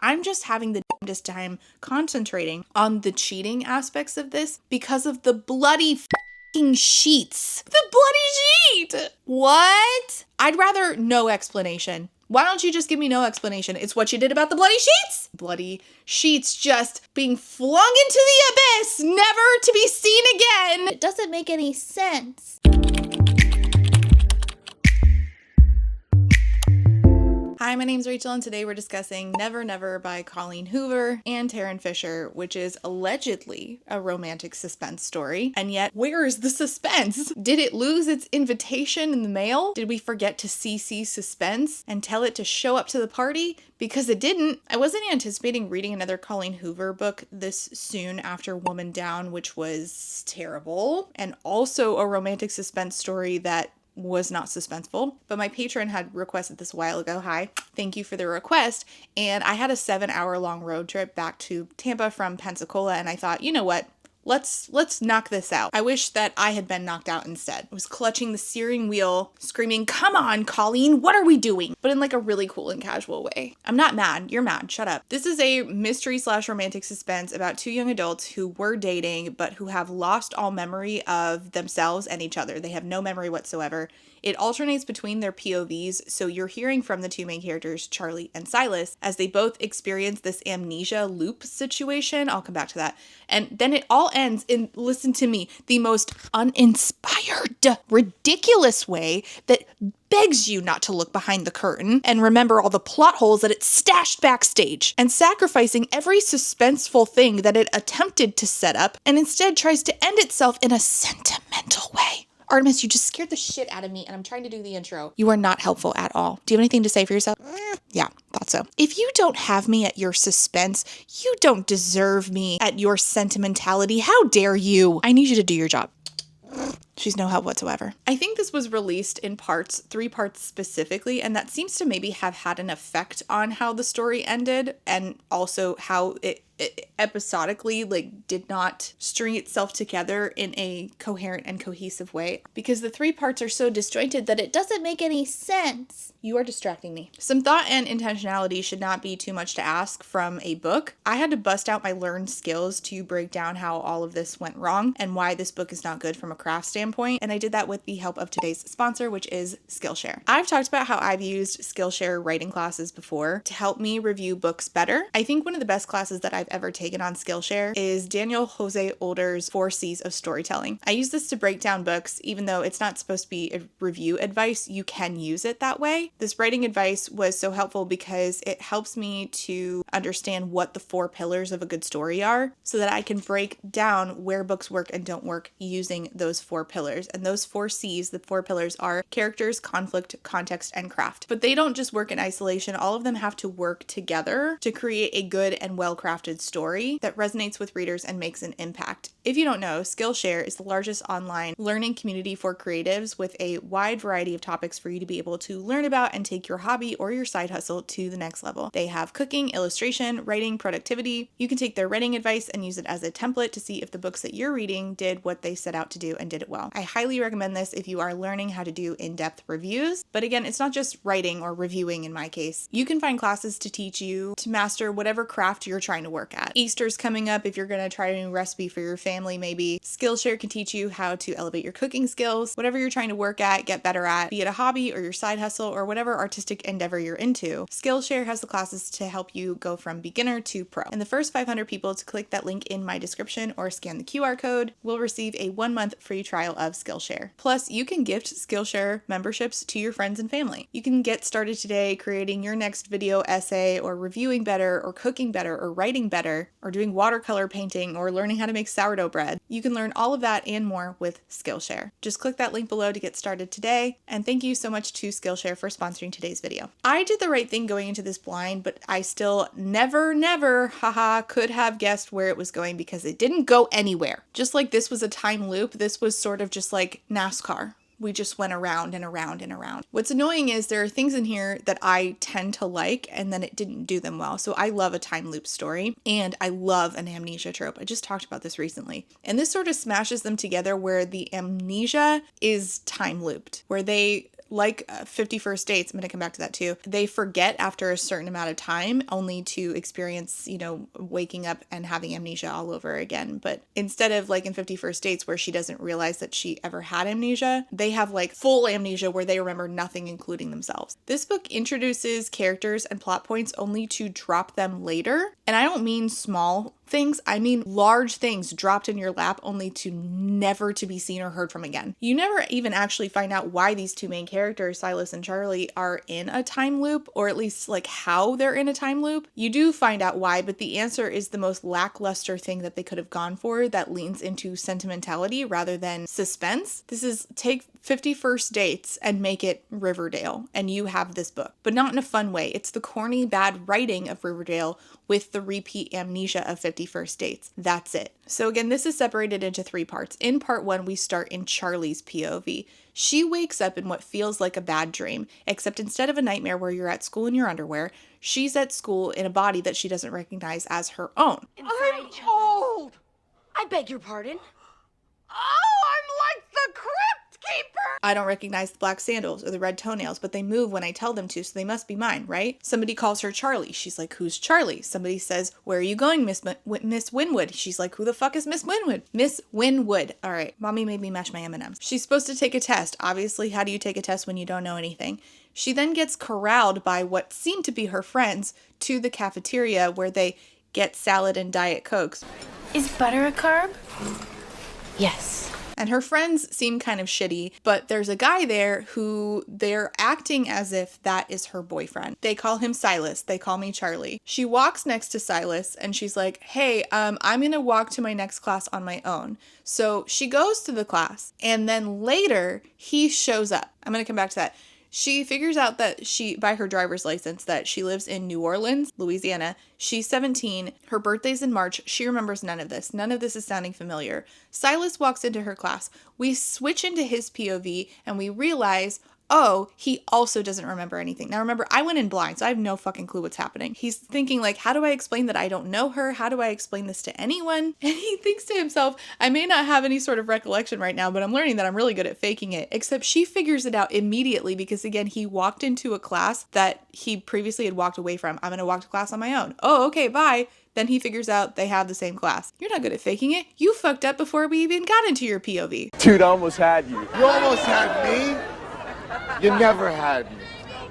I'm just having the damnedest time concentrating on the cheating aspects of this because of the bloody f***ing sheets. The bloody sheet! What? I'd rather no explanation. Why don't you just give me no explanation? It's what you did about the bloody sheets. Bloody sheets just being flung into the abyss, never to be seen again. It doesn't make any sense. Hi, my name's Rachel, and today we're discussing Never Never by Colleen Hoover and Tarryn Fisher, which is allegedly a romantic suspense story. And yet, where is the suspense? Did it lose its invitation in the mail? Did we forget to CC suspense and tell it to show up to the party? Because it didn't. I wasn't anticipating reading another Colleen Hoover book this soon after Woman Down, which was terrible, and also a romantic suspense story that was not suspenseful, but my patron had requested this a while ago. Hi, thank you for the request. And I had a 7-hour long road trip back to Tampa from Pensacola, and I thought, you know what? Let's knock this out. I wish that I had been knocked out instead. I was clutching the steering wheel, screaming, "Come on, Colleen, what are we doing?" But in like a really cool and casual way. I'm not mad. You're mad. Shut up. This is a mystery/romantic suspense about two young adults who were dating, but who have lost all memory of themselves and each other. They have no memory whatsoever. It alternates between their POVs, so you're hearing from the two main characters, Charlie and Silas, as they both experience this amnesia loop situation. I'll come back to that. And then it all ends in, listen to me, the most uninspired, ridiculous way that begs you not to look behind the curtain and remember all the plot holes that it stashed backstage, and sacrificing every suspenseful thing that it attempted to set up and instead tries to end itself in a sentimental way. Artemis, you just scared the shit out of me, and I'm trying to do the intro. You are not helpful at all. Do you have anything to say for yourself? Yeah, thought so. If you don't have me at your suspense, you don't deserve me at your sentimentality. How dare you? I need you to do your job. She's no help whatsoever. I think this was released in parts, 3 parts specifically, and that seems to maybe have had an effect on how the story ended, and also how it episodically did not string itself together in a coherent and cohesive way, because the 3 parts are so disjointed that it doesn't make any sense. You are distracting me. Some thought and intentionality should not be too much to ask from a book. I had to bust out my learned skills to break down how all of this went wrong and why this book is not good from a craft standpoint, and I did that with the help of today's sponsor, which is Skillshare. I've talked about how I've used Skillshare writing classes before to help me review books better. I think one of the best classes that I've ever taken on Skillshare is Daniel Jose Older's 4 C's of Storytelling. I use this to break down books. Even though it's not supposed to be a review advice, you can use it that way. This writing advice was so helpful because it helps me to understand what the 4 pillars of a good story are, so that I can break down where books work and don't work using those 4 pillars. And those 4 C's, the 4 pillars, are characters, conflict, context, and craft. But they don't just work in isolation. All of them have to work together to create a good and well-crafted story that resonates with readers and makes an impact. If you don't know, Skillshare is the largest online learning community for creatives, with a wide variety of topics for you to be able to learn about and take your hobby or your side hustle to the next level. They have cooking, illustration, writing, productivity. You can take their writing advice and use it as a template to see if the books that you're reading did what they set out to do and did it well. I highly recommend this if you are learning how to do in-depth reviews. But again, it's not just writing or reviewing in my case. You can find classes to teach you to master whatever craft you're trying to work at. Easter's coming up. If you're going to try a new recipe for your family, maybe Skillshare can teach you how to elevate your cooking skills. Whatever you're trying to work at, get better at, be it a hobby or your side hustle or whatever artistic endeavor you're into, Skillshare has the classes to help you go from beginner to pro. And the first 500 people to click that link in my description or scan the QR code will receive a 1-month free trial of Skillshare. Plus, you can gift Skillshare memberships to your friends and family. You can get started today creating your next video essay, or reviewing better, or cooking better, or writing better, or doing watercolor painting, or learning how to make sourdough bread. You can learn all of that and more with Skillshare. Just click that link below to get started today, and thank you so much to Skillshare for sponsoring today's video. I did the right thing going into this blind, but I still never, could have guessed where it was going, because it didn't go anywhere. Just like this was a time loop, this was sort of just like NASCAR. We just went around and around and around. What's annoying is there are things in here that I tend to like, and then it didn't do them well. So I love a time loop story, and I love an amnesia trope. I just talked about this recently. And this sort of smashes them together, where the amnesia is time looped, where they like 51st Dates, I'm going to come back to that too. They forget after a certain amount of time, only to experience, waking up and having amnesia all over again. But instead of like in 51st Dates where she doesn't realize that she ever had amnesia, they have like full amnesia where they remember nothing, including themselves. This book introduces characters and plot points only to drop them later. And I don't mean small things, I mean large things dropped in your lap only to never to be seen or heard from again. You never even actually find out why these two main characters, Silas and Charlie, are in a time loop, or at least like how they're in a time loop. You do find out why, but the answer is the most lackluster thing that they could have gone for that leans into sentimentality rather than suspense. This is take 51st Dates and make it Riverdale, and you have this book, but not in a fun way. It's the corny, bad writing of Riverdale with the repeat amnesia of 51st Dates. That's it. So again, this is separated into 3 parts. In part 1, we start in Charlie's POV. She wakes up in what feels like a bad dream, except instead of a nightmare where you're at school in your underwear, she's at school in a body that she doesn't recognize as her own. I'm old! I beg your pardon? Oh, I'm like the Crypt Keeper! I don't recognize the black sandals or the red toenails, but they move when I tell them to, so they must be mine, right? Somebody calls her Charlie. She's like, who's Charlie? Somebody says, where are you going, Miss Winwood? She's like, who the fuck is Miss Winwood? Miss Winwood. All right, mommy made me mash my M&Ms. She's supposed to take a test. Obviously, how do you take a test when you don't know anything? She then gets corralled by what seem to be her friends to the cafeteria where they get salad and Diet Cokes. Is butter a carb? Yes. And her friends seem kind of shitty, but there's a guy there who they're acting as if that is her boyfriend. They call him Silas. They call me Charlie. She walks next to Silas and she's like, hey, I'm going to walk to my next class on my own. So she goes to the class and then later he shows up. I'm going to come back to that. She figures out that by her driver's license, that she lives in New Orleans, Louisiana. She's 17. Her birthday's in March. She remembers none of this. None of this is sounding familiar. Silas walks into her class. We switch into his POV and we realize, oh, he also doesn't remember anything. Now remember, I went in blind, so I have no fucking clue what's happening. He's thinking like, how do I explain that I don't know her? How do I explain this to anyone? And he thinks to himself, I may not have any sort of recollection right now, but I'm learning that I'm really good at faking it. Except she figures it out immediately because again, he walked into a class that he previously had walked away from. I'm going to walk to class on my own. Oh, okay, bye. Then he figures out they have the same class. You're not good at faking it. You fucked up before we even got into your POV. Dude, I almost had you. You almost had me? You never had me.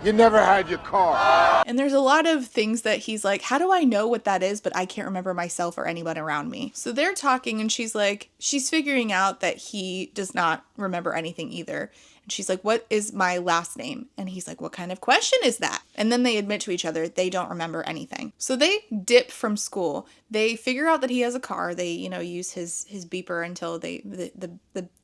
You never had your car. And there's a lot of things that he's like, how do I know what that is, but I can't remember myself or anyone around me? So they're talking and she's figuring out that he does not remember anything either. And she's like, what is my last name? And he's like, what kind of question is that? And then they admit to each other they don't remember anything. So they dip from school. They figure out that he has a car. They, use his beeper until the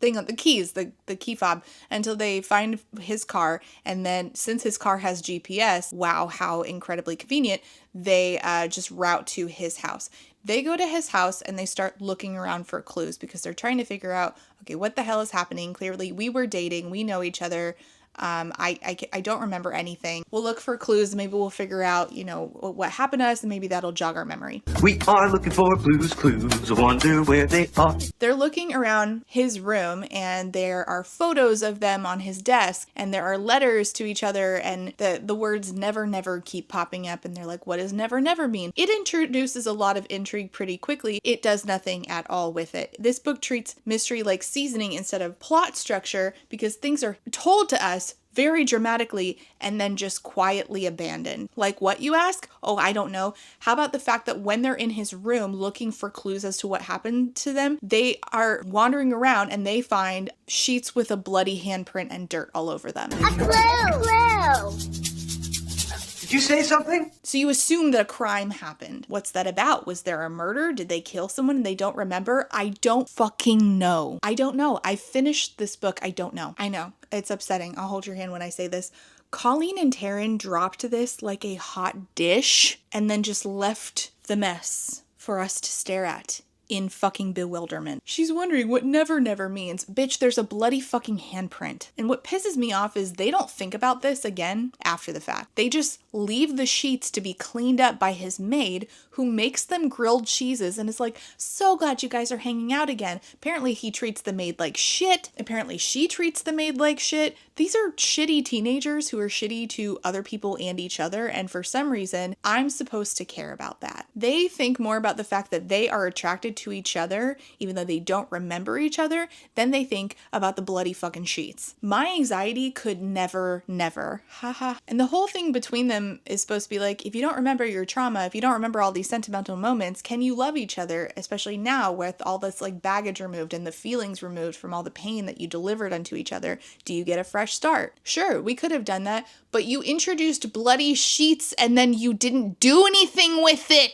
thing on the keys, the key fob, until they find his car. And then since his car has GPS, wow, how incredibly convenient, they just route to his house. They go to his house and they start looking around for clues because they're trying to figure out, okay, what the hell is happening? Clearly we were dating, we know each other. I don't remember anything. We'll look for clues. Maybe we'll figure out, what happened to us, and maybe that'll jog our memory. We are looking for clues. I wonder where they are. They're looking around his room, and there are photos of them on his desk, and there are letters to each other, and the words never, never keep popping up, and they're like, what does never, never mean? It introduces a lot of intrigue pretty quickly. It does nothing at all with it. This book treats mystery like seasoning instead of plot structure because things are told to us very dramatically and then just quietly abandoned. Like what, you ask? Oh, I don't know. How about the fact that when they're in his room looking for clues as to what happened to them, they are wandering around and they find sheets with a bloody handprint and dirt all over them. A clue! Did you say something? So you assume that a crime happened. What's that about? Was there a murder? Did they kill someone and they don't remember? I don't fucking know. I don't know. I finished this book. I don't know. I know. It's upsetting. I'll hold your hand when I say this. Colleen and Taryn dropped this like a hot dish and then just left the mess for us to stare at in fucking bewilderment. She's wondering what never never means. Bitch, there's a bloody fucking handprint. And what pisses me off is they don't think about this again after the fact. They just leave the sheets to be cleaned up by his maid, who makes them grilled cheeses and is like, so glad you guys are hanging out again. Apparently he treats the maid like shit. Apparently she treats the maid like shit. These are shitty teenagers who are shitty to other people and each other, and for some reason, I'm supposed to care about that. They think more about the fact that they are attracted to each other, even though they don't remember each other, than they think about the bloody fucking sheets. My anxiety could never, haha. And the whole thing between them is supposed to be like, if you don't remember your trauma, if you don't remember all these sentimental moments, can you love each other, especially now with all this like baggage removed and the feelings removed from all the pain that you delivered unto each other? Do you get a fresh start? Sure, we could have done that, but you introduced bloody sheets and then you didn't do anything with it.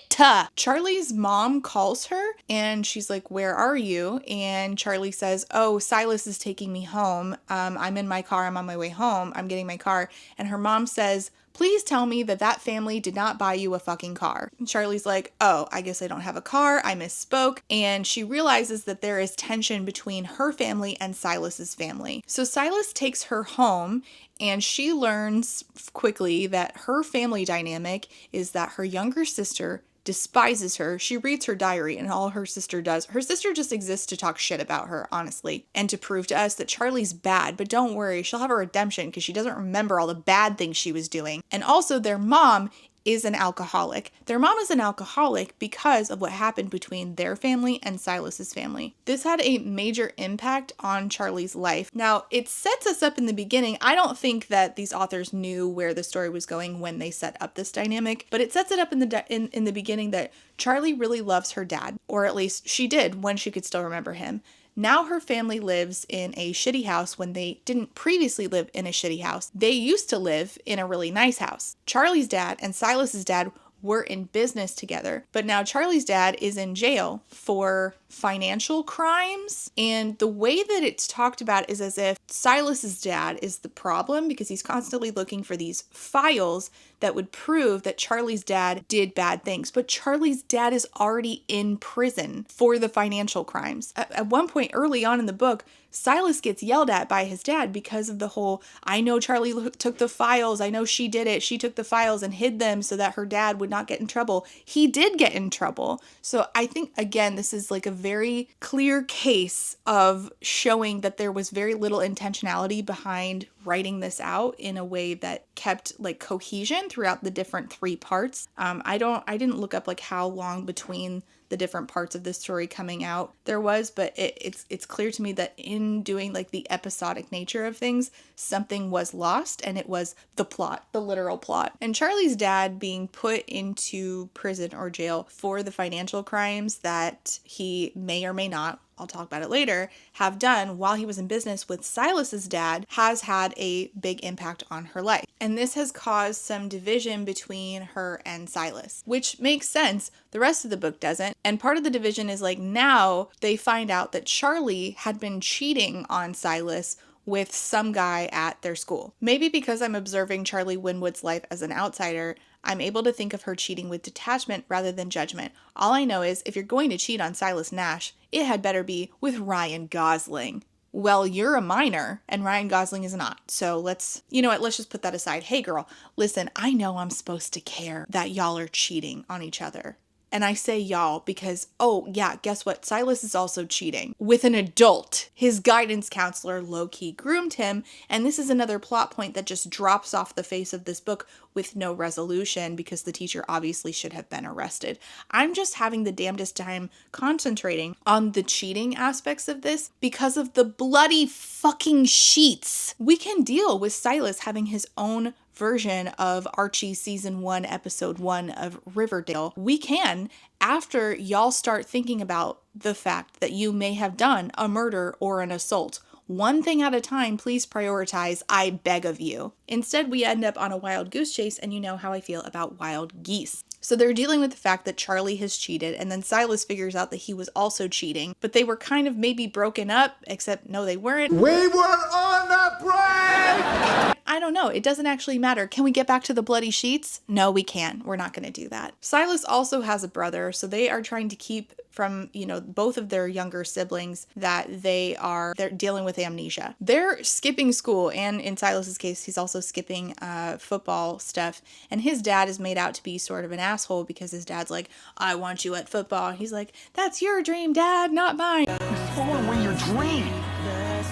Charlie's mom calls her and she's like, where are you? And Charlie says, oh, Silas is taking me home. I'm in my car. I'm on my way home. I'm getting my car. And her mom says, please tell me that that family did not buy you a fucking car. And Charlie's like, oh, I guess I don't have a car. I misspoke. And she realizes that there is tension between her family and Silas's family. So Silas takes her home, and she learns quickly that her family dynamic is that her younger sister despises her. She reads her diary, and all her sister just exists to talk shit about her, honestly, and to prove to us that Charlie's bad, but don't worry, she'll have a redemption because she doesn't remember all the bad things she was doing. And also their mom is an alcoholic. Their mom is an alcoholic because of what happened between their family and Silas's family. This had a major impact on Charlie's life. Now, it sets us up in the beginning. I don't think that these authors knew where the story was going when they set up this dynamic, but it sets it up in the beginning that Charlie really loves her dad, or at least she did when she could still remember him. Now her family lives in a shitty house when they didn't previously live in a shitty house. They used to live in a really nice house. Charlie's dad and Silas's dad were in business together, but now Charlie's dad is in jail for financial crimes. And the way that it's talked about is as if Silas's dad is the problem because he's constantly looking for these files that would prove that Charlie's dad did bad things. But Charlie's dad is already in prison for the financial crimes. At one point early on in the book, Silas gets yelled at by his dad because of the whole, I know Charlie took the files. I know she did it. She took the files and hid them so that her dad would not get in trouble. He did get in trouble. So I think, again, this is like a very clear case of showing that there was very little intentionality behind writing this out in a way that kept like cohesion throughout the different three parts. I didn't look up like how long between the different parts of this story coming out there was, but it's clear to me that in doing like the episodic nature of things, something was lost, and it was the plot, the literal plot. And Charlie's dad being put into prison or jail for the financial crimes that he may or may not, I'll talk about it later, have done while he was in business with Silas's dad has had a big impact on her life. And this has caused some division between her and Silas, which makes sense. The rest of the book doesn't. And part of the division is like now they find out that Charlie had been cheating on Silas with some guy at their school. Maybe because I'm observing Charlie Winwood's life as an outsider, I'm able to think of her cheating with detachment rather than judgment. All I know is if you're going to cheat on Silas Nash, it had better be with Ryan Gosling. Well, you're a minor and Ryan Gosling is not. So let's just put that aside. Hey girl, listen, I know I'm supposed to care that y'all are cheating on each other. And I say y'all because, oh yeah, guess what? Silas is also cheating with an adult. His guidance counselor low-key groomed him. And this is another plot point that just drops off the face of this book with no resolution because the teacher obviously should have been arrested. I'm just having the damnedest time concentrating on the cheating aspects of this because of the bloody fucking sheets. We can deal with Silas having his own version of Archie season 1 episode 1 of Riverdale. We can, after y'all start thinking about the fact that you may have done a murder or an assault. One thing at a time, please prioritize, I beg of you. Instead, we end up on a wild goose chase, and you know how I feel about wild geese. So they're dealing with the fact that Charlie has cheated, and then Silas figures out that he was also cheating, but they were kind of maybe broken up, except no, they weren't. We were on a break! I don't know. It doesn't actually matter. Can we get back to the bloody sheets? No, we can't. We're not going to do that. Silas also has a brother, so they are trying to keep from, both of their younger siblings that they're dealing with amnesia. They're skipping school, and in Silas's case, he's also skipping football stuff. And his dad is made out to be sort of an asshole because his dad's like, I want you at football. And he's like, that's your dream, Dad, not mine. Throwing away your dream.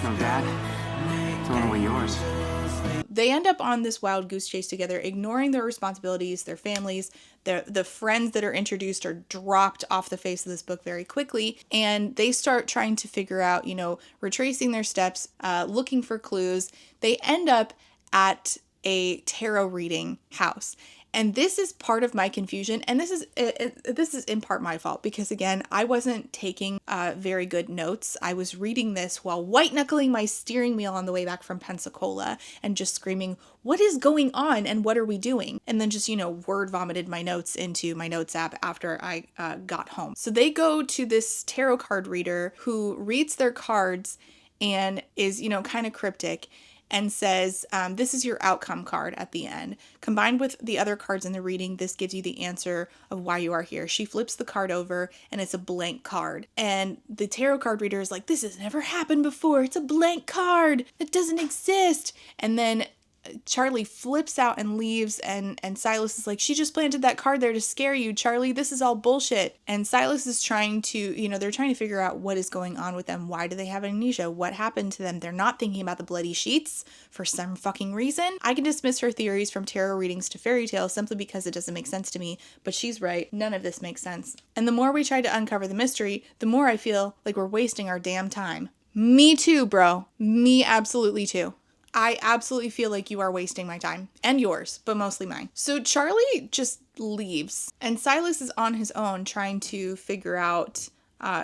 No, Dad. Throwing away yours. They end up on this wild goose chase together, ignoring their responsibilities, their families. The friends that are introduced are dropped off the face of this book very quickly, and they start trying to figure out, retracing their steps, looking for clues. They end up at a tarot reading house. And this is part of my confusion, and this is in part my fault, because again, I wasn't taking very good notes. I was reading this while white-knuckling my steering wheel on the way back from Pensacola and just screaming, what is going on and what are we doing? And then just, word vomited my notes into my notes app after I got home. So they go to this tarot card reader who reads their cards and is, kind of cryptic, and says, this is your outcome card at the end. Combined with the other cards in the reading, this gives you the answer of why you are here. She flips the card over and it's a blank card. And the tarot card reader is like, this has never happened before. It's a blank card. It doesn't exist. And then Charlie flips out and leaves, and Silas is like, she just planted that card there to scare you, Charlie. This is all bullshit. And Silas is trying to, they're trying to figure out what is going on with them. Why do they have amnesia? What happened to them? They're not thinking about the bloody sheets for some fucking reason. I can dismiss her theories from tarot readings to fairy tales simply because it doesn't make sense to me, but she's right. None of this makes sense. And the more we try to uncover the mystery, the more I feel like we're wasting our damn time. Me too, bro. Me absolutely too. I absolutely feel like you are wasting my time, and yours, but mostly mine. So Charlie just leaves, and Silas is on his own trying to figure out,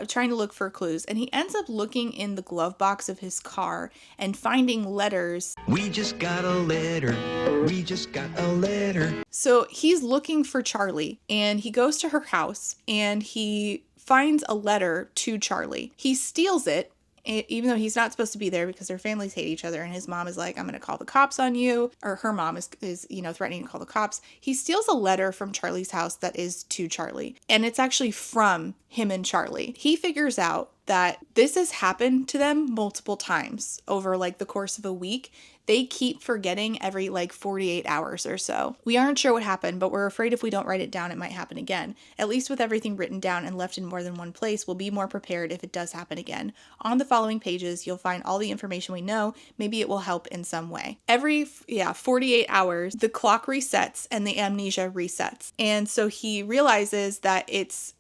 trying to look for clues, and he ends up looking in the glove box of his car and finding letters. We just got a letter. We just got a letter. So he's looking for Charlie, and he goes to her house, and he finds a letter to Charlie. He steals it, even though he's not supposed to be there because their families hate each other, and his mom is like, I'm going to call the cops on you, or her mom is threatening to call the cops. He steals a letter from Charlie's house that is to Charlie, and it's actually from him and Charlie. He figures out that this has happened to them multiple times over the course of a week. They keep forgetting every 48 hours or so. We aren't sure what happened, but we're afraid if we don't write it down, it might happen again. At least with everything written down and left in more than one place, we'll be more prepared if it does happen again. On the following pages, you'll find all the information we know. Maybe it will help in some way. Every 48 hours, the clock resets and the amnesia resets. And so he realizes that it's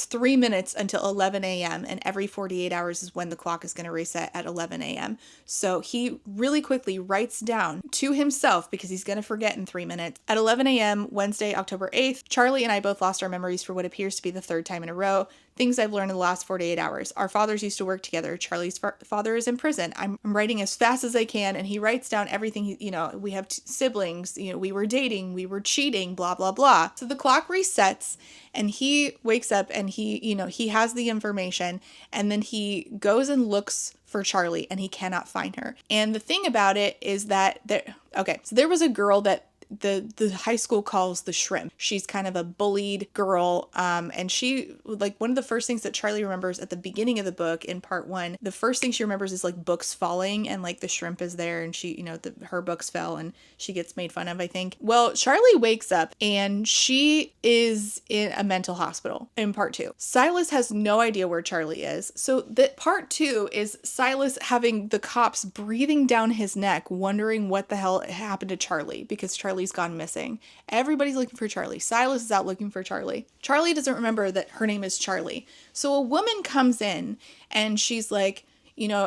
3 minutes until 11 a.m. and every 48 hours is when the clock is going to reset at 11 a.m. So he really quickly writes down to himself, because he's going to forget in 3 minutes. At 11 a.m. Wednesday, October 8th, Charlie and I both lost our memories for what appears to be the third time in a row. Things I've learned in the last 48 hours. Our fathers used to work together. Charlie's father is in prison. I'm writing as fast as I can, and he writes down everything. We have siblings. We were dating. We were cheating. Blah, blah, blah. So the clock resets, and he wakes up, and he has the information, and then he goes and looks for Charlie, and he cannot find her. And the thing about it is that there was a girl that the high school calls the Shrimp. She's kind of a bullied girl, and she, one of the first things that Charlie remembers at the beginning of the book in part 1, the first thing she remembers is books falling, and the shrimp is there, and she, her books fell, and she gets made fun of, I think. Well, Charlie wakes up and she is in a mental hospital in part 2. Silas has no idea where Charlie is. So that part 2 is Silas having the cops breathing down his neck, wondering what the hell happened to Charlie, because Charlie's gone missing. Everybody's looking for Charlie. Silas is out looking for Charlie. Charlie doesn't remember that her name is Charlie. So a woman comes in and she's like,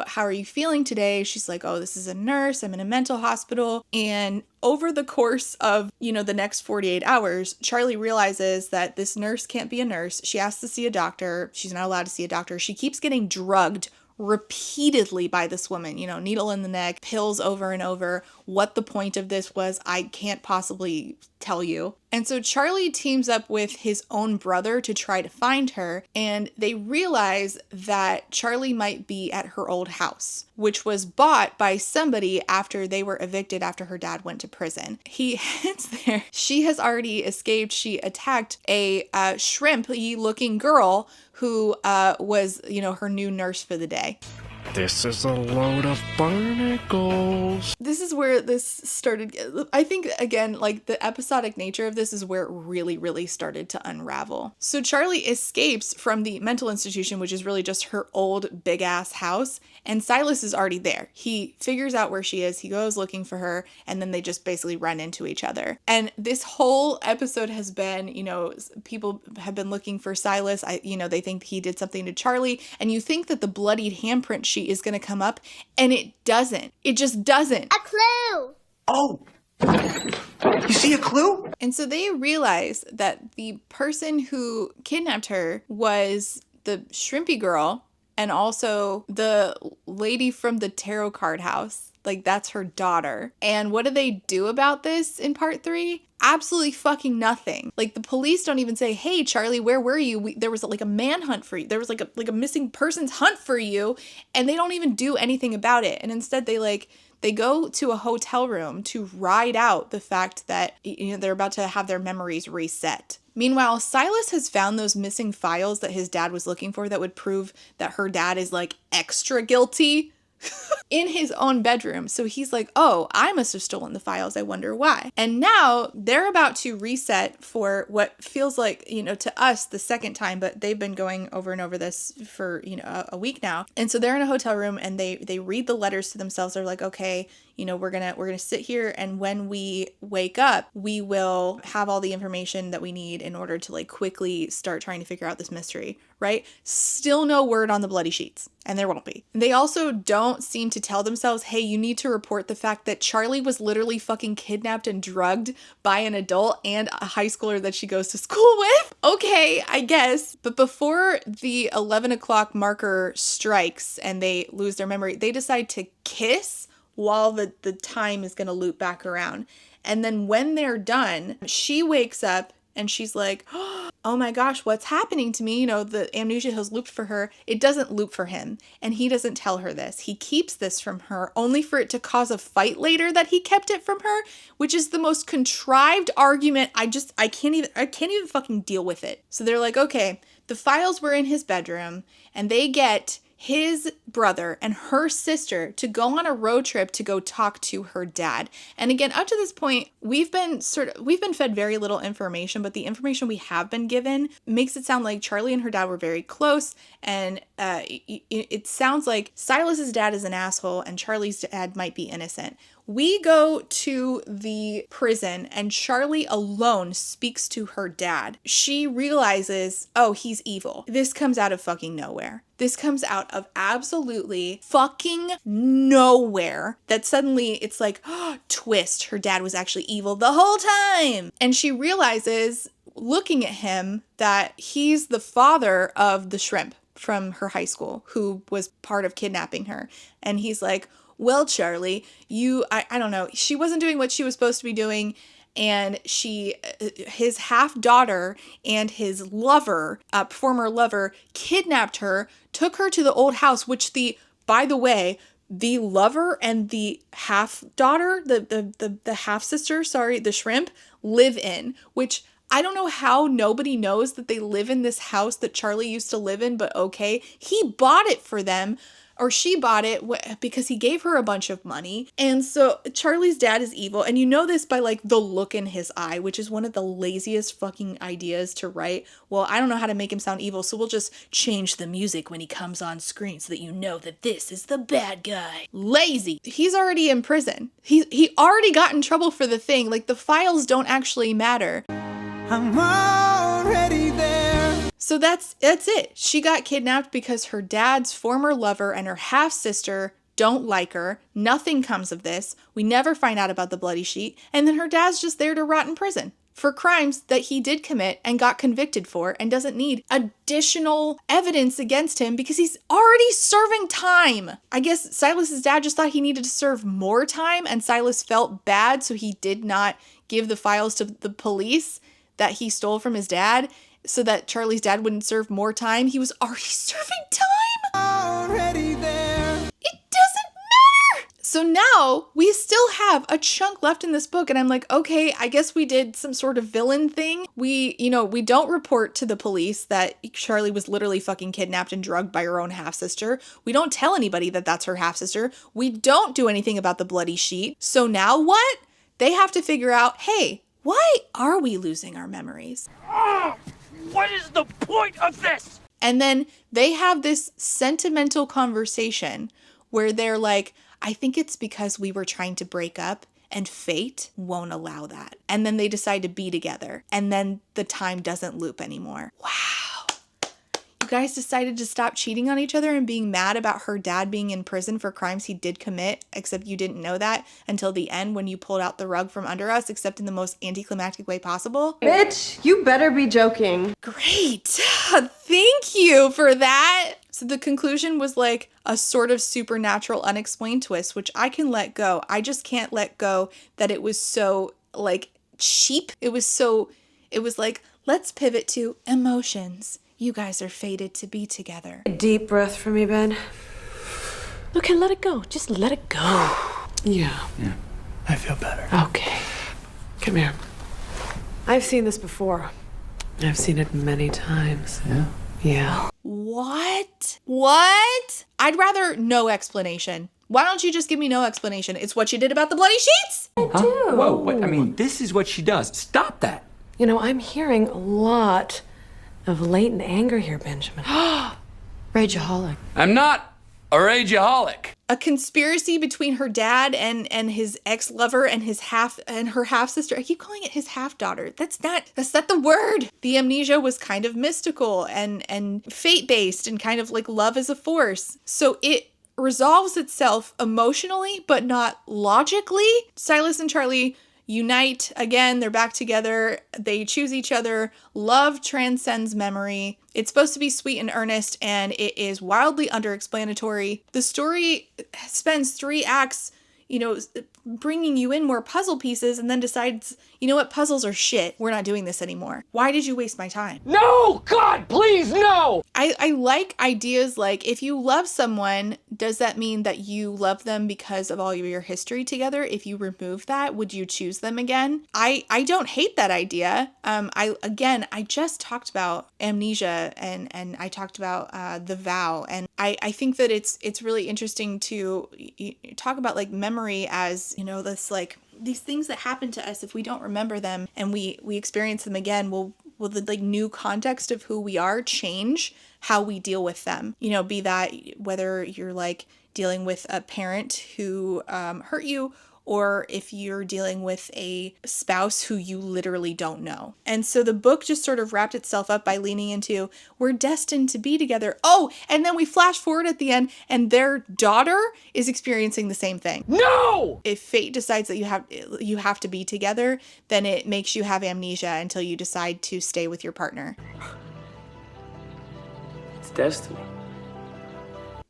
how are you feeling today? She's like, oh, this is a nurse. I'm in a mental hospital. And over the course of, the next 48 hours, Charlie realizes that this nurse can't be a nurse. She has to see a doctor. She's not allowed to see a doctor. She keeps getting drugged repeatedly by this woman, needle in the neck, pills over and over. What the point of this was, I can't possibly tell you. And so Charlie teams up with his own brother to try to find her, and they realize that Charlie might be at her old house, which was bought by somebody after they were evicted after her dad went to prison. He heads there. She has already escaped. She attacked a shrimp-y looking girl who was, her new nurse for the day. This is a load of barnacles. This is where this started. I think, again, like the episodic nature of this is where it really, really started to unravel. So Charlie escapes from the mental institution, which is really just her old big ass house. And Silas is already there. He figures out where she is. He goes looking for her. And then they just basically run into each other. And this whole episode has been, people have been looking for Silas. They think he did something to Charlie. And you think that the bloodied handprint sheet is going to come up. And it doesn't. It just doesn't. A clue! Oh! You see a clue? And so they realize that the person who kidnapped her was the shrimpy girl and also the lady from the tarot card house. Like, that's her daughter. And what do they do about this in part 3? Absolutely fucking nothing. Like, the police don't even say, hey, Charlie, where were you? There was like a manhunt for you. There was like a missing persons hunt for you. And they don't even do anything about it. And instead they go to a hotel room to ride out the fact that they're about to have their memories reset. Meanwhile, Silas has found those missing files that his dad was looking for that would prove that her dad is like extra guilty in his own bedroom. So he's like, oh, I must have stolen the files. I wonder why. And now they're about to reset for what feels like, to us the second time, but they've been going over and over this for, a week now. And so they're in a hotel room and they read the letters to themselves. They're like, okay, we're gonna sit here, and when we wake up, we will have all the information that we need in order to like quickly start trying to figure out this mystery, right? Still no word on the bloody sheets, and there won't be. They also don't seem to tell themselves, hey, you need to report the fact that Charlie was literally fucking kidnapped and drugged by an adult and a high schooler that she goes to school with. Okay, I guess. But before the 11 o'clock marker strikes and they lose their memory, they decide to kiss while the time is going to loop back around. And then when they're done, she wakes up and she's like, oh my gosh, what's happening to me? The amnesia has looped for her. It doesn't loop for him. And he doesn't tell her this. He keeps this from her only for it to cause a fight later that he kept it from her, which is the most contrived argument. I can't even fucking deal with it. So they're like, okay, the files were in his bedroom, and they get his brother and her sister to go on a road trip to go talk to her dad. And again, up to this point, we've been fed very little information, but the information we have been given makes it sound like Charlie and her dad were very close. And it sounds like Silas's dad is an asshole and Charlie's dad might be innocent. We go to the prison and Charlie alone speaks to her dad. She realizes, oh, he's evil. This comes out of fucking nowhere. This comes out of absolutely fucking nowhere. That suddenly it's like, oh, twist, her dad was actually evil the whole time. And she realizes, looking at him, that he's the father of the shrimp from her high school who was part of kidnapping her. And he's like, well, Charlie, I don't know. She wasn't doing what she was supposed to be doing. And his half daughter and his lover, former lover, kidnapped her, took her to the old house, which by the way, the lover and the half daughter, the half sister, the shrimp, live in, which I don't know how nobody knows that they live in this house that Charlie used to live in, but okay. He bought it for them. Or she bought it because he gave her a bunch of money. And so Charlie's dad is evil. And you know this by like the look in his eye, which is one of the laziest fucking ideas to write. Well, I don't know how to make him sound evil, so we'll just change the music when he comes on screen so that you know that this is the bad guy. Lazy. He's already in prison. He already got in trouble for the thing. Like, the files don't actually matter. I'm already there. So that's it. She got kidnapped because her dad's former lover and her half-sister don't like her. Nothing comes of this. We never find out about the bloody sheet. And then her dad's just there to rot in prison for crimes that he did commit and got convicted for and doesn't need additional evidence against him because he's already serving time. I guess Silas's dad just thought he needed to serve more time and Silas felt bad, so he did not give the files to the police that he stole from his dad, so that Charlie's dad wouldn't serve more time. He was already serving time. Already there. It doesn't matter. So now we still have a chunk left in this book. And I'm like, okay, I guess we did some sort of villain thing. We don't report to the police that Charlie was literally fucking kidnapped and drugged by her own half-sister. We don't tell anybody that that's her half-sister. We don't do anything about the bloody sheet. So now what? They have to figure out, hey, why are we losing our memories? What is the point of this? And then they have this sentimental conversation where they're like, I think it's because we were trying to break up and fate won't allow that. And then they decide to be together. And then the time doesn't loop anymore. Wow. You guys decided to stop cheating on each other and being mad about her dad being in prison for crimes he did commit, except you didn't know that until the end when you pulled out the rug from under us, except in the most anticlimactic way possible. Bitch, you better be joking. Great. Thank you for that. So the conclusion was like a sort of supernatural unexplained twist, which I can let go. I just can't let go that it was so like cheap. It was like, let's pivot to emotions. You guys are fated to be together. A deep breath for me, Ben. Okay, let it go. Just let it go. Yeah. I feel better. Okay. Come here. I've seen this before. I've seen it many times. Yeah. What? I'd rather no explanation. Why don't you just give me no explanation? It's what you did about the bloody sheets. Whoa, what? I mean, this is what she does. Stop that. You know, I'm hearing a lot of latent anger here, Benjamin. Rageaholic. I'm not a rageaholic. A conspiracy between her dad and his ex-lover and her half-sister. I keep calling it his half-daughter. That's not the word. The amnesia was kind of mystical and fate-based and kind of like love as a force. So it resolves itself emotionally, but not logically. Silas and Charlie unite again. They're back together. They choose each other. Love transcends memory. It's supposed to be sweet and earnest, and it is wildly underexplanatory. The story spends 3 acts, bringing you in more puzzle pieces, and then decides, you know what, puzzles are shit. We're not doing this anymore. Why did you waste my time? No! God, please, no! I like ideas like, if you love someone, does that mean that you love them because of all of your history together? If you remove that, would you choose them again? I don't hate that idea. I just talked about amnesia and I talked about the vow, and I think that it's really interesting to talk about like memory as, this like these things that happen to us. If we don't remember them and we experience them again, will the like new context of who we are change how we deal with them? Be that whether you're like dealing with a parent who hurt you, or if you're dealing with a spouse who you literally don't know. And so the book just sort of wrapped itself up by leaning into, we're destined to be together. Oh, and then we flash forward at the end and their daughter is experiencing the same thing. No! If fate decides that you have to be together, then it makes you have amnesia until you decide to stay with your partner. It's destiny.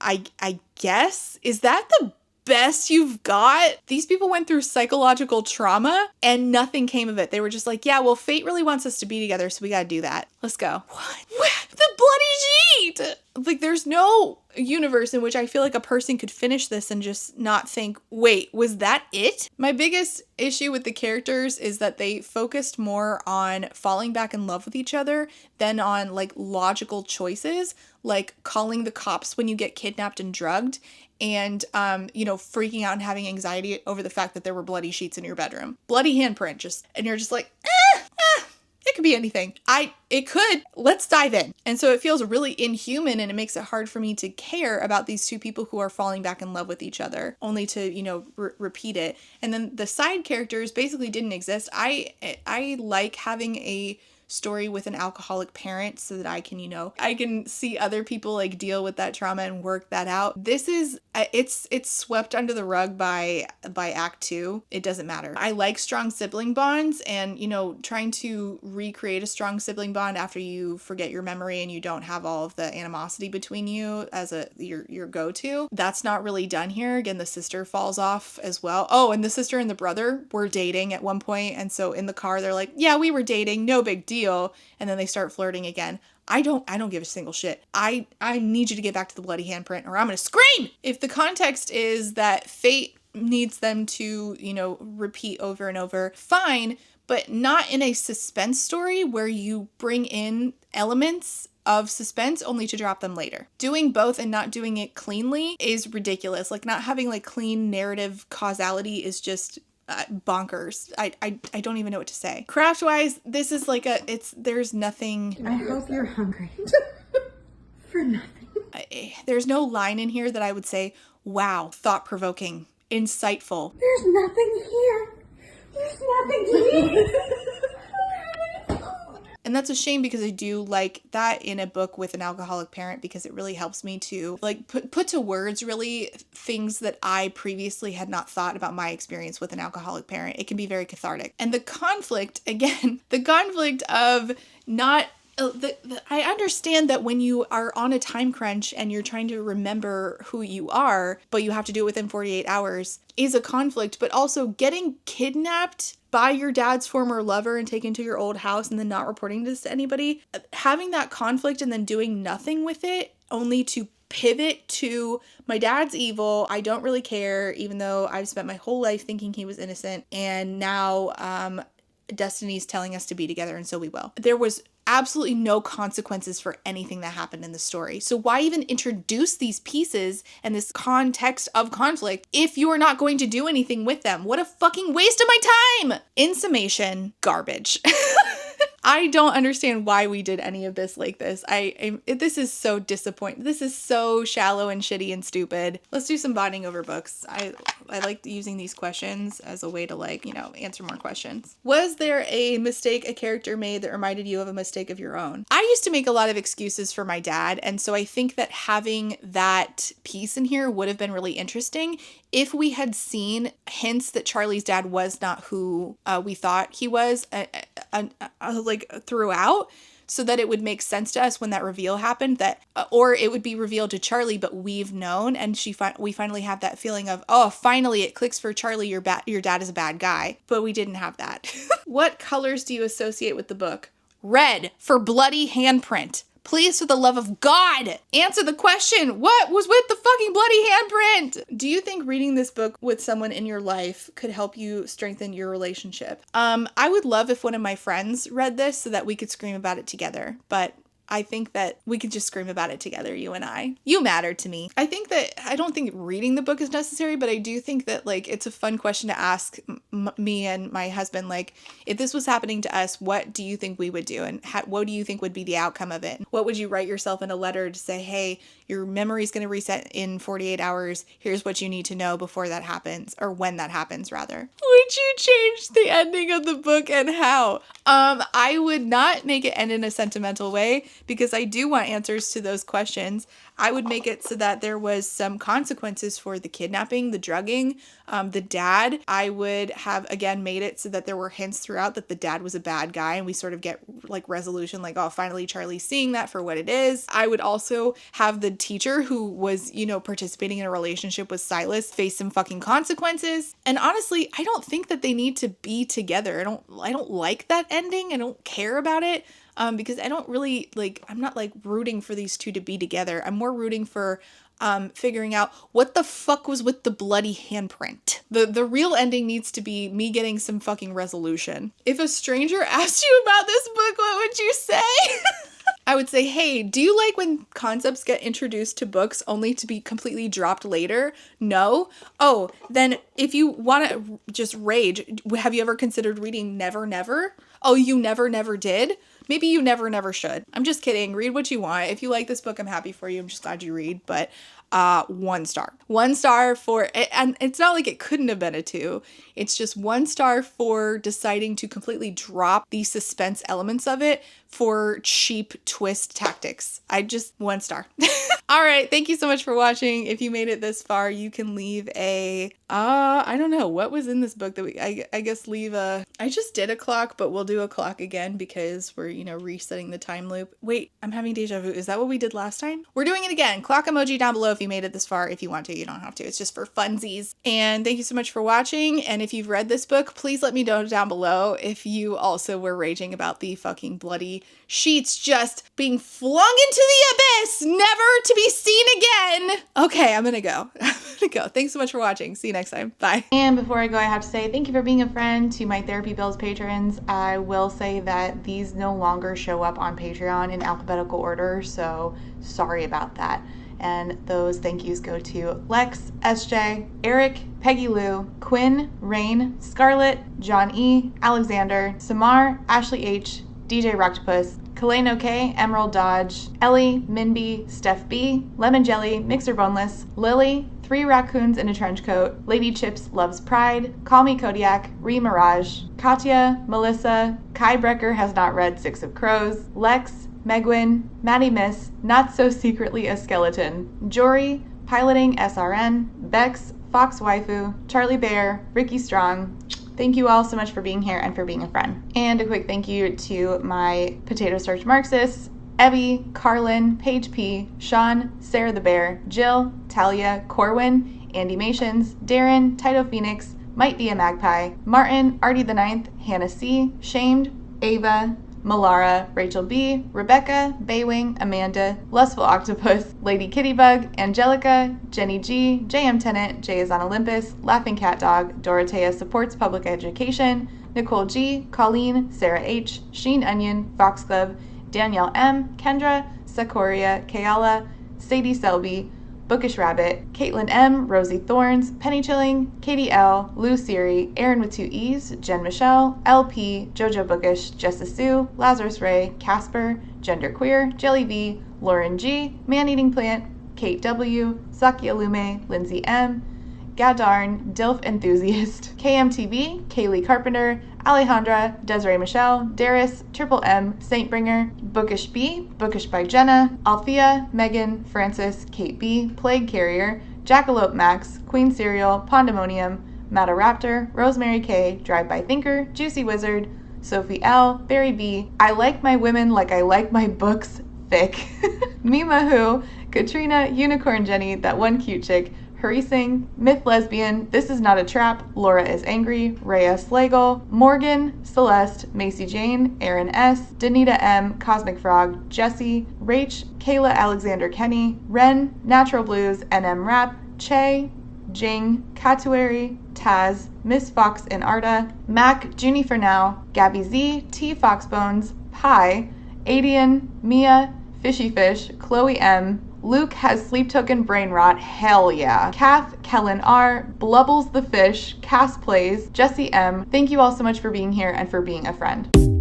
I guess? Is that the best you've got? These people went through psychological trauma and nothing came of it. They were just like, yeah, well, fate really wants us to be together, so we gotta do that. Let's go. What? The bloody sheet! Like, there's no universe in which I feel like a person could finish this and just not think, wait, was that it? My biggest issue with the characters is that they focused more on falling back in love with each other than on like logical choices, like calling the cops when you get kidnapped and drugged, and freaking out and having anxiety over the fact that there were bloody sheets in your bedroom. Bloody handprint, and you're just like, it could be anything. It could. Let's dive in. And so it feels really inhuman, and it makes it hard for me to care about these two people who are falling back in love with each other, only to, repeat it. And then the side characters basically didn't exist. I like having a story with an alcoholic parent so that I can see other people like deal with that trauma and work that out. This is it's swept under the rug by Act 2. It doesn't matter. I like strong sibling bonds, and trying to recreate a strong sibling bond after you forget your memory and you don't have all of the animosity between you as your go-to. That's not really done here. Again, the sister falls off as well. Oh, and the sister and the brother were dating at one point, and so in the car they're like, yeah, we were dating, no big deal. And then they start flirting again. I don't give a single shit. I need you to get back to the bloody handprint or I'm gonna scream! If the context is that fate needs them to, repeat over and over, fine, but not in a suspense story where you bring in elements of suspense only to drop them later. Doing both and not doing it cleanly is ridiculous. Like, not having like clean narrative causality is just bonkers. I don't even know what to say. Craft wise, this is like there's nothing. I hope you're hungry. For nothing. There's no line in here that I would say, wow, thought-provoking, insightful. There's nothing here. There's nothing to eat. And that's a shame because I do like that in a book with an alcoholic parent, because it really helps me to like put to words really things that I previously had not thought about my experience with an alcoholic parent. It can be very cathartic. And the conflict, again, the conflict of not... I understand that when you are on a time crunch and you're trying to remember who you are, but you have to do it within 48 hours, is a conflict, but also getting kidnapped by your dad's former lover and taken to your old house and then not reporting this to anybody, having that conflict and then doing nothing with it only to pivot to my dad's evil. I don't really care, even though I've spent my whole life thinking he was innocent. And now Destiny's telling us to be together, and so we will. There was absolutely no consequences for anything that happened in the story. So why even introduce these pieces and this context of conflict if you are not going to do anything with them? What a fucking waste of my time! In summation, garbage. I don't understand why we did any of this like this. This is so disappointing. This is so shallow and shitty and stupid. Let's do some bonding over books. I like using these questions as a way to answer more questions. Was there a mistake a character made that reminded you of a mistake of your own? I used to make a lot of excuses for my dad, and so I think that having that piece in here would have been really interesting if we had seen hints that Charlie's dad was not who we thought he was throughout, so that it would make sense to us when that reveal happened, that or it would be revealed to Charlie but we've known, and we finally have that feeling of, oh, finally it clicks for Charlie, your dad is a bad guy. But we didn't have that. What colors do you associate with the book? Red, for bloody handprint. Please, for the love of God, answer the question. What was with the fucking bloody handprint? Do you think reading this book with someone in your life could help you strengthen your relationship? I would love if one of my friends read this so that we could scream about it together, but I think that we could just scream about it together, you and I. You matter to me. I don't think reading the book is necessary, but I do think that it's a fun question to ask me and my husband. If this was happening to us, what do you think we would do? And what do you think would be the outcome of it? What would you write yourself in a letter to say, hey, your memory's going to reset in 48 hours. Here's what you need to know before that happens, or when that happens, rather. Would you change the ending of the book, and how? I would not make it end in a sentimental way, because I do want answers to those questions. I would make it so that there was some consequences for the kidnapping, the drugging, the dad. I would have, again, made it so that there were hints throughout that the dad was a bad guy, and we sort of get resolution, oh, finally Charlie's seeing that for what it is. I would also have the teacher who was, participating in a relationship with Silas face some fucking consequences. And honestly, I don't think that they need to be together. I don't like that ending. I don't care about it. Because I don't really I'm not rooting for these two to be together. I'm more rooting for figuring out what the fuck was with the bloody handprint. The real ending needs to be me getting some fucking resolution. If a stranger asked you about this book, what would you say? I would say, hey, do you like when concepts get introduced to books only to be completely dropped later? No? Oh, then if you want to just rage, have you ever considered reading Never Never? Oh, you never did? Maybe you never should. I'm just kidding. Read what you want. If you like this book, I'm happy for you. I'm just glad you read. But 1 star. 1 star for, and it's not like it couldn't have been a 2. It's just 1 star for deciding to completely drop the suspense elements of it for cheap twist tactics. 1 star. All right. Thank you so much for watching. If you made it this far, you can leave a, I don't know what was in this book that I guess leave a, I just did a clock, but we'll do a clock again because we're, resetting the time loop. Wait, I'm having deja vu. Is that what we did last time? We're doing it again. Clock emoji down below if you made it this far. If you want to, you don't have to. It's just for funsies. And thank you so much for watching. And if you've read this book, please let me know down below if you also were raging about the fucking bloody sheets just being flung into the abyss, never to be be seen again. Okay, I'm gonna go. Thanks so much for watching. See you next time. Bye. And before I go, I have to say thank you for being a friend to my Therapy Bills patrons. I will say that these no longer show up on Patreon in alphabetical order, so sorry about that. And those thank yous go to Lex, SJ, Eric, Peggy Lou, Quinn, Rain, Scarlett, John E, Alexander, Samar, Ashley H, DJ Rocktopus, Kaleno K, Emerald Dodge, Ellie, Minby, Steph B, Lemon Jelly, Mixer Boneless, Lily, 3 Raccoons in a Trench Coat, Lady Chips Loves Pride, Call Me Kodiak, Ree Mirage, Katya, Melissa, Kai Brecker has not read Six of Crows, Lex, Megwin, Maddie Miss, Not So Secretly a Skeleton, Jory, Piloting SRN, Bex, Fox Waifu, Charlie Bear, Ricky Strong. Thank you all so much for being here and for being a friend. And a quick thank you to my Potato Starch Marxists, Evie, Carlin, Paige P, Sean, Sarah the Bear, Jill, Talia, Corwin, Andy Mations, Darren, Tito Phoenix, Might Be a Magpie, Martin, Artie the Ninth, Hannah C, Shamed, Ava, Malara, Rachel B, Rebecca, Baywing, Amanda, Lustful Octopus, Lady Kittybug, Angelica, Jenny G, JM Tennant, Jay is on Olympus, Laughing Cat Dog, Dorothea supports public education, Nicole G, Colleen, Sarah H, Sheen Onion, Fox Club, Danielle M, Kendra, Sakoria, Kayala, Sadie Selby, Bookish Rabbit, Caitlin M, Rosie Thorns, Penny Chilling, Katie L, Lou Siri, Aaron with 2 E's, Jen Michelle, LP, Jojo Bookish, Jessa Sue, Lazarus Ray, Casper, Genderqueer, Jelly V, Lauren G, Man-Eating Plant, Kate W, Saki Alume, Lindsay M, Gadarn, Dilf Enthusiast, KMTV, Kaylee Carpenter, Alejandra, Desiree Michelle, Darius, Triple M, Saintbringer, Bookish B, Bookish by Jenna, Althea, Megan, Francis, Kate B, Plague Carrier, Jackalope Max, Queen Cereal, Pandemonium, Mataraptor, Rosemary K, Drive By Thinker, Juicy Wizard, Sophie L, Barry B, I Like My Women Like I Like My Books Thick, Mima Who, Katrina, Unicorn Jenny, That One Cute Chick, Harassing, Myth Lesbian, This Is Not a Trap, Laura is Angry, Rhea Slagle, Morgan, Celeste, Macy Jane, Aaron S, Danita M, Cosmic Frog, Jesse, Rach, Kayla Alexander Kenny, Ren, Natural Blues, NM Rap, Che, Jing, Katuari, Taz, Miss Fox and Arda, Mac, Junie for Now, Gabby Z, T Foxbones, Pi, Adian, Mia, Fishy Fish, Chloe M, Luke has sleep token brain rot, hell yeah. Kath, Kellen R, Blubbles the Fish, Cass Plays, Jesse M. Thank you all so much for being here and for being a friend.